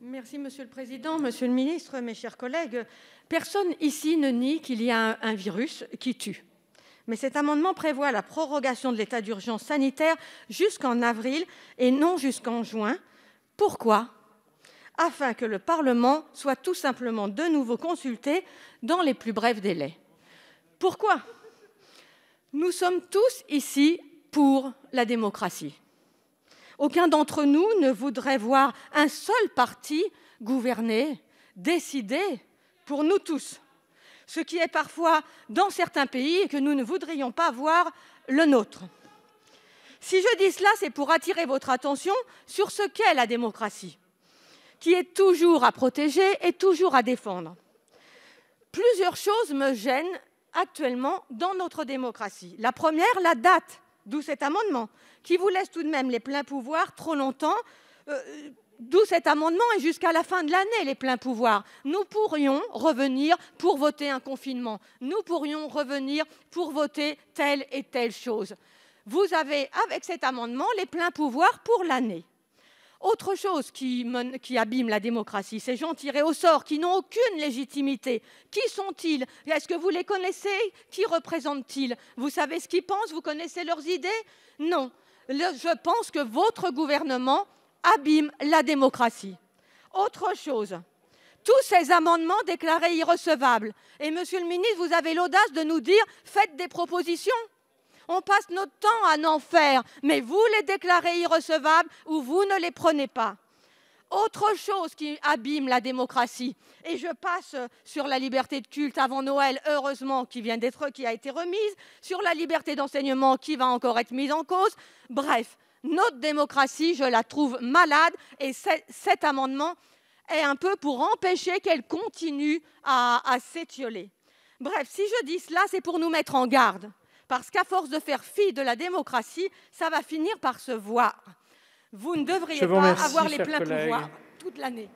Merci, Monsieur le Président, Monsieur le Ministre, mes chers collègues. Personne ici ne nie qu'il y a un virus qui tue. Mais cet amendement prévoit la prorogation de l'état d'urgence sanitaire jusqu'en avril et non jusqu'en juin. Pourquoi ? Afin que le Parlement soit tout simplement de nouveau consulté dans les plus brefs délais. Pourquoi ? Nous sommes tous ici pour la démocratie. Aucun d'entre nous ne voudrait voir un seul parti gouverner, décider pour nous tous, ce qui est parfois dans certains pays et que nous ne voudrions pas voir le nôtre. Si je dis cela, c'est pour attirer votre attention sur ce qu'est la démocratie, qui est toujours à protéger et toujours à défendre. Plusieurs choses me gênent actuellement dans notre démocratie. La première, la date, d'où cet amendement, qui vous laisse tout de même les pleins pouvoirs trop longtemps, d'où cet amendement et jusqu'à la fin de l'année, les pleins pouvoirs. Nous pourrions revenir pour voter un confinement. Nous pourrions revenir pour voter telle et telle chose. Vous avez, avec cet amendement, les pleins pouvoirs pour l'année. Autre chose qui abîme la démocratie, ces gens tirés au sort qui n'ont aucune légitimité. Qui sont-ils? Est-ce que vous les connaissez? Qui représentent-ils? Vous savez ce qu'ils pensent? Vous connaissez leurs idées? Non. Je pense que votre gouvernement abîme la démocratie. Autre chose, tous ces amendements déclarés irrecevables. Et monsieur le ministre, vous avez l'audace de nous dire « faites des propositions ». On passe notre temps à en faire, mais vous les déclarez irrecevables ou vous ne les prenez pas. Autre chose qui abîme la démocratie, et je passe sur la liberté de culte avant Noël, heureusement, qui a été remise, sur la liberté d'enseignement qui va encore être mise en cause. Bref, notre démocratie, je la trouve malade et cet amendement est un peu pour empêcher qu'elle continue à s'étioler. Bref, si je dis cela, c'est pour nous mettre en garde. Parce qu'à force de faire fi de la démocratie, ça va finir par se voir. Vous ne devriez pas avoir les pleins pouvoirs toute l'année.